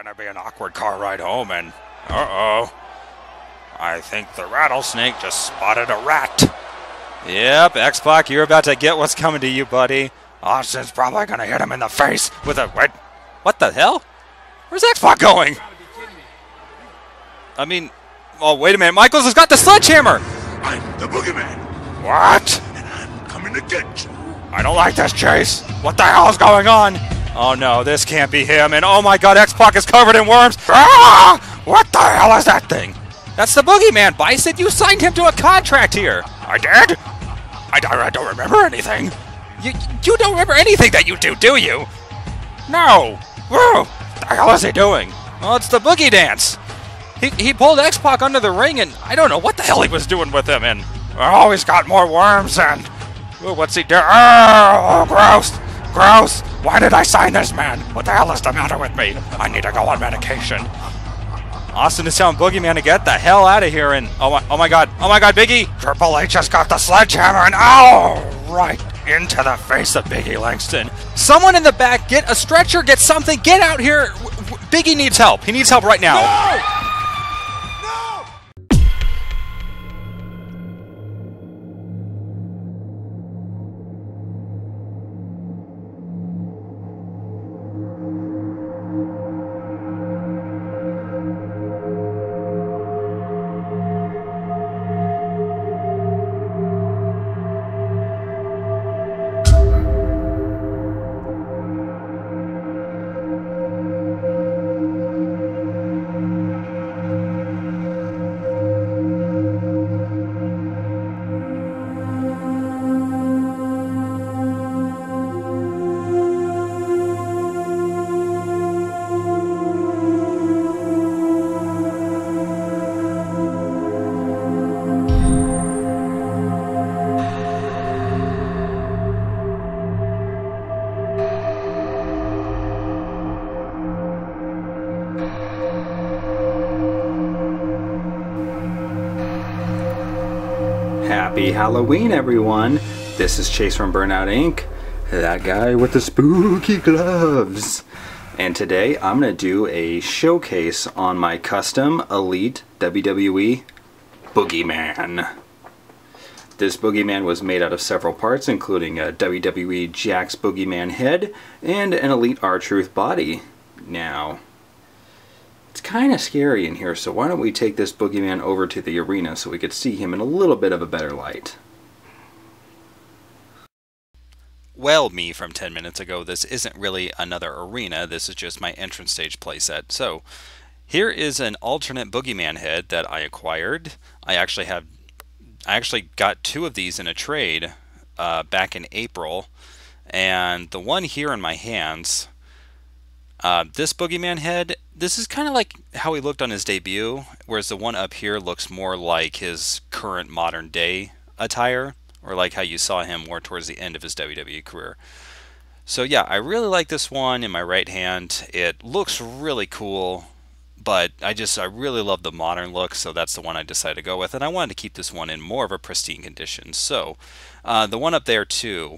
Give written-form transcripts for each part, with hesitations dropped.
gonna be an awkward car ride home, and uh-oh, I think the rattlesnake just spotted a rat. Yep, X-Pac, you're about to get what's coming to you, buddy. Austin's probably gonna hit him in the face with a... Wait, what the hell? Where's X-Pac going? I mean, oh, wait a minute, Michaels has got the sledgehammer! I'm the Boogeyman. What? And I'm coming to get you. I don't like this chase. What the hell is going on? Oh no, this can't be him, and oh my god, X-Pac is covered in worms! Ah! What the hell is that thing? That's the Boogeyman, Bison! You signed him to a contract here! I did? I don't remember anything. You don't remember anything that you do you? No! Whoa! What the hell is he doing? Well, it's the Boogie Dance! He pulled X-Pac under the ring, and I don't know what the hell he was doing with him, and... Oh, he's got more worms, and... Ooh, what's he doing? Oh, gross! Gross! Why did I sign this, man? What the hell is the matter with me? I need to go on medication. Austin is telling Boogeyman to get the hell out of here, and oh my god, Biggie! Triple H has got the sledgehammer, and right into the face of Biggie Langston. Someone in the back, get a stretcher, get something, get out here! Biggie needs help. He needs help right now. No! Happy Halloween, everyone! This is Chase from BurnoutInc, that guy with the spooky gloves. And today I'm going to do a showcase on my custom Elite WWE Boogeyman. This Boogeyman was made out of several parts, including a WWE Jakks Boogeyman Head and an Elite R-Truth body. Now, it's kind of scary in here, so why don't we take this Boogeyman over to the arena so we could see him in a little bit of a better light. Well, me from 10 minutes ago, this isn't really another arena, this is just my entrance stage playset. So, here is an alternate Boogeyman head that I acquired. I actually got two of these in a trade back in April, and the one here in my hands, this Boogeyman head, this is kind of like how he looked on his debut, whereas the one up here looks more like his current modern day attire, or like how you saw him more towards the end of his WWE career. So yeah, I really like this one in my right hand. It looks really cool, but I really love the modern look, so that's the one I decided to go with, and I wanted to keep this one in more of a pristine condition. So the one up there too,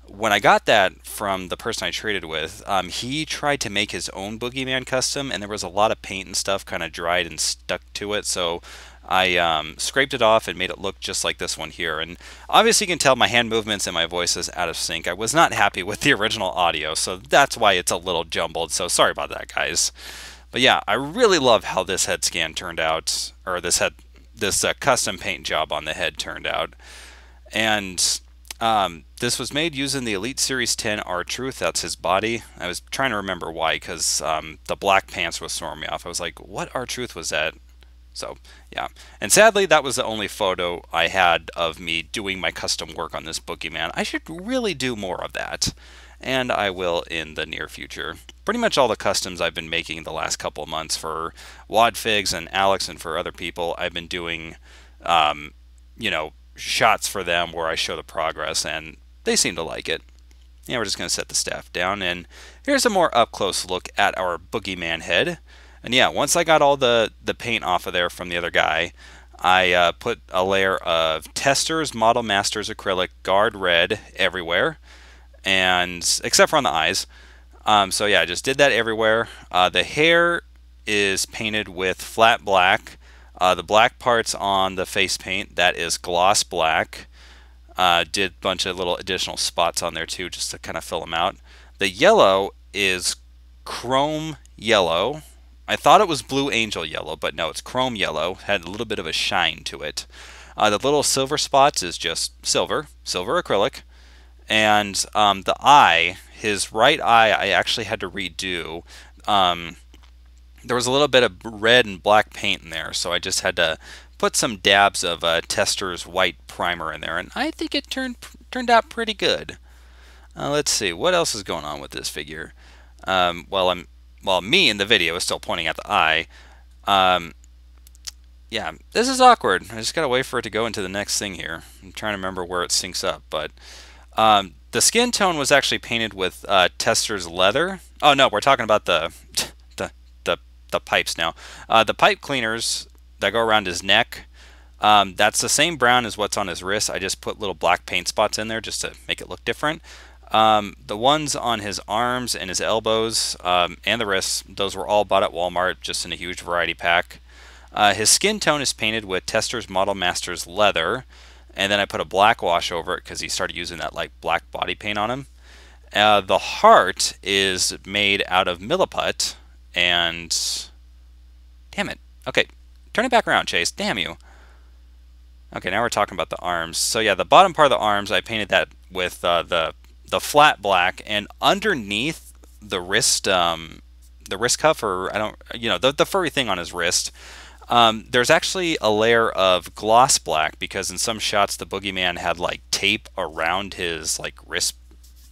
when I got that from the person I traded with, he tried to make his own Boogeyman custom, and there was a lot of paint and stuff kind of dried and stuck to it, so I scraped it off and made it look just like this one here. And obviously you can tell my hand movements and my voice is out of sync. I was not happy with the original audio, so that's why it's a little jumbled, so sorry about that, guys. But yeah, I really love how this head scan turned out, or this custom paint job on the head turned out. And this was made using the Elite Series 10 R-Truth. That's his body. I was trying to remember why, because the black pants was throwing me off. I was like, what R-Truth was that? So, yeah. And sadly, that was the only photo I had of me doing my custom work on this Boogeyman. I should really do more of that, and I will in the near future. Pretty much all the customs I've been making the last couple of months for Wadfigs and Alex and for other people, I've been doing, you know, shots for them where I show the progress, and they seem to like it. Yeah, we're just going to set the staff down, and here's a more up-close look at our Boogeyman head. And yeah, once I got all the paint off of there from the other guy, I put a layer of Testors Model Masters acrylic guard red everywhere, and except for on the eyes. So yeah, I just did that everywhere. The hair is painted with flat black. The black parts on the face paint, that is gloss black. Did a bunch of little additional spots on there too, just to kind of fill them out. The yellow is chrome yellow. I thought it was blue angel yellow, but no, it's chrome yellow. Had a little bit of a shine to it. The little silver spots is just silver acrylic. And the eye, his right eye, I actually had to redo. There was a little bit of red and black paint in there, so I just had to put some dabs of Tester's white primer in there, and I think it turned out pretty good. Let's see, what else is going on with this figure? Well, me in the video is still pointing at the eye. Yeah, this is awkward. I just gotta wait for it to go into the next thing here. I'm trying to remember where it syncs up, but the skin tone was actually painted with Tester's leather. Oh no, we're talking about the pipes now. The pipe cleaners that go around his neck, that's the same brown as what's on his wrist. I just put little black paint spots in there just to make it look different. The ones on his arms and his elbows and the wrists, those were all bought at Walmart, just in a huge variety pack. His skin tone is painted with Tester's Model Masters leather, and then I put a black wash over it because he started using that like black body paint on him. The heart is made out of milliput, and damn it. Okay, turn it back around, Chase. Damn you. Okay, now we're talking about the arms. So yeah, the bottom part of the arms, I painted that with the flat black, and underneath the wrist cuff, or I don't, you know, the furry thing on his wrist. There's actually a layer of gloss black because in some shots the Boogeyman had like tape around his like wrist,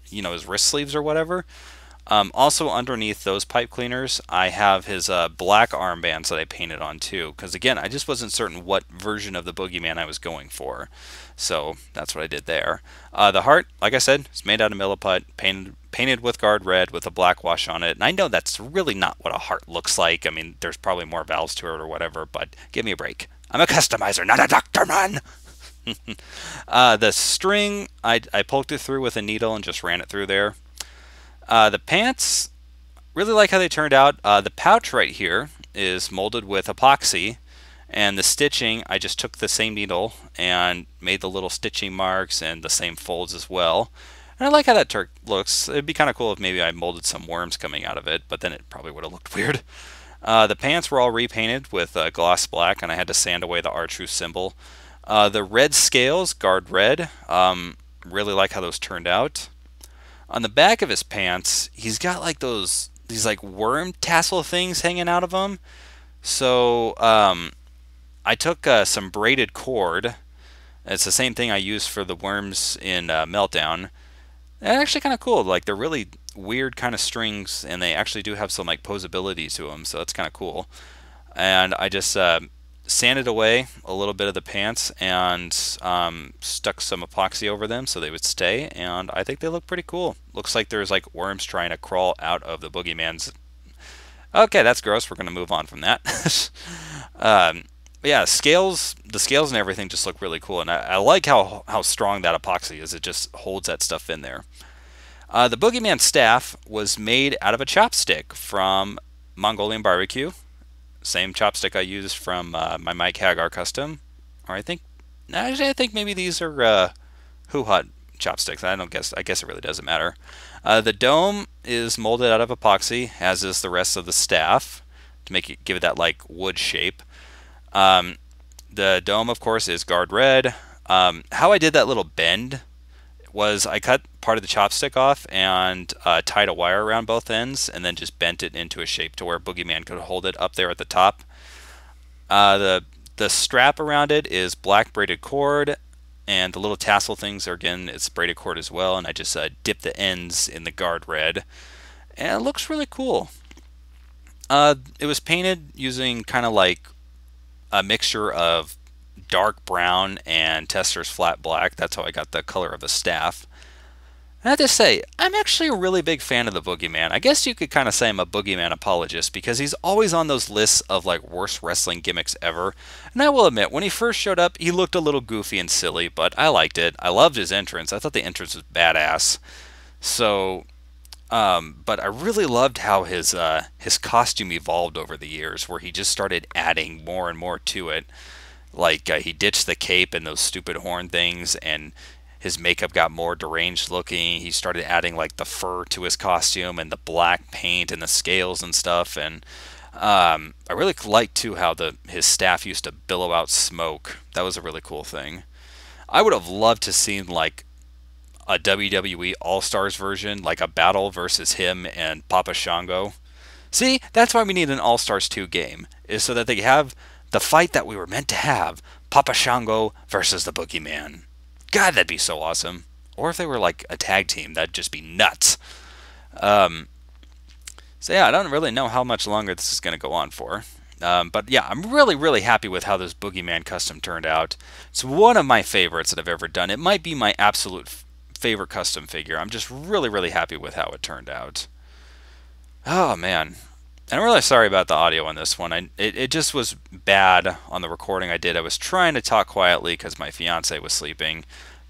you know, his wrist sleeves or whatever. Also underneath those pipe cleaners, I have his black armbands that I painted on too, because again, I just wasn't certain what version of the Boogeyman I was going for. So that's what I did there. The heart, like I said, is made out of milliput, painted with guard red with a black wash on it. And I know that's really not what a heart looks like. I mean, there's probably more valves to it or whatever, but give me a break. I'm a customizer, not a doctor, man! The string, I poked it through with a needle and just ran it through there. The pants, really like how they turned out. The pouch right here is molded with epoxy, and the stitching, I just took the same needle and made the little stitching marks and the same folds as well. And I like how that looks. It'd be kind of cool if maybe I molded some worms coming out of it, but then it probably would have looked weird. The pants were all repainted with gloss black, and I had to sand away the R-Truth symbol. The red scales, guard red, really like how those turned out. On the back of his pants, he's got like these like worm tassel things hanging out of them. So I took some braided cord. It's the same thing I used for the worms in Meltdown. They're actually kind of cool. Like they're really weird kind of strings, and they actually do have some like posability to them. So that's kind of cool. And I just sanded away a little bit of the pants and stuck some epoxy over them so they would stay, and I think they look pretty cool. Looks like there's like worms trying to crawl out of the Boogeyman's. Okay, that's gross. We're going to move on from that. Yeah, the scales and everything just look really cool, and I like how strong that epoxy is. It just holds that stuff in there. The Boogeyman staff was made out of a chopstick from Mongolian Barbecue. Same chopstick I used from my Mike Hagar custom, or I think maybe these are HAHAHA chopsticks. I guess it really doesn't matter. The dome is molded out of epoxy, as is the rest of the staff, to give it that like wood shape. The dome, of course, is guard red. How I did that little bend was I cut part of the chopstick off and tied a wire around both ends, and then just bent it into a shape to where Boogeyman could hold it up there at the top. The strap around it is black braided cord, and the little tassel things are, again, it's braided cord as well, and I just dipped the ends in the guard red, and it looks really cool. It was painted using kind of like a mixture of dark brown and Tester's flat black. That's how I got the color of the staff. I have to say, I'm actually a really big fan of the Boogeyman. I guess you could kind of say I'm a Boogeyman apologist because he's always on those lists of like worst wrestling gimmicks ever. And I will admit, when he first showed up, he looked a little goofy and silly, but I liked it. I loved his entrance. I thought the entrance was badass. So But I really loved how his costume evolved over the years, where he just started adding more and more to it. Like he ditched the cape and those stupid horn things, and his makeup got more deranged looking. He started adding like the fur to his costume and the black paint and the scales and stuff. And I really liked too how his staff used to billow out smoke. That was a really cool thing. I would have loved to seen like a WWE All Stars version, like a battle versus him and Papa Shango. See, that's why we need an All Stars 2 game, is so that they have the fight that we were meant to have, Papa Shango versus the Boogeyman. God, that'd be so awesome. Or if they were like a tag team, that'd just be nuts. So yeah, I don't really know how much longer this is going to go on for. But yeah, I'm really happy with how this Boogeyman custom turned out. It's one of my favorites that I've ever done. It might be my absolute favorite custom figure. I'm just really happy with how it turned out. Oh man. And I'm really sorry about the audio on this one. It just was bad on the recording I did. I was trying to talk quietly because my fiance was sleeping,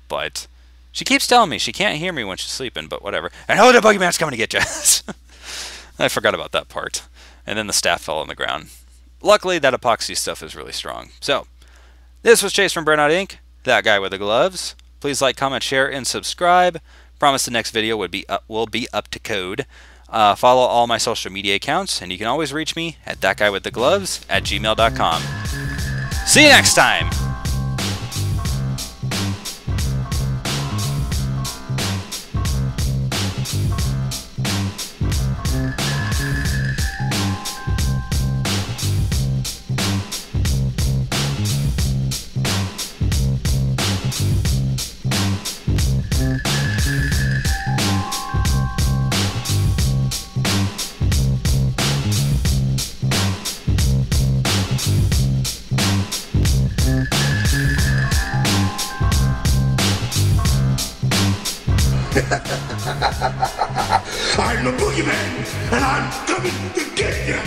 but she keeps telling me she can't hear me when she's sleeping, but whatever. And oh, the Boogeyman's coming to get you. I forgot about that part. And then the staff fell on the ground. Luckily, that epoxy stuff is really strong. So, this was Chase from Burnout Inc., that guy with the gloves. Please like, comment, share, and subscribe. Promise the next video will be up to code. Follow all my social media accounts, and you can always reach me at thatguywiththegloves@gmail.com. See you next time! I'm the Boogeyman, and I'm coming to get you!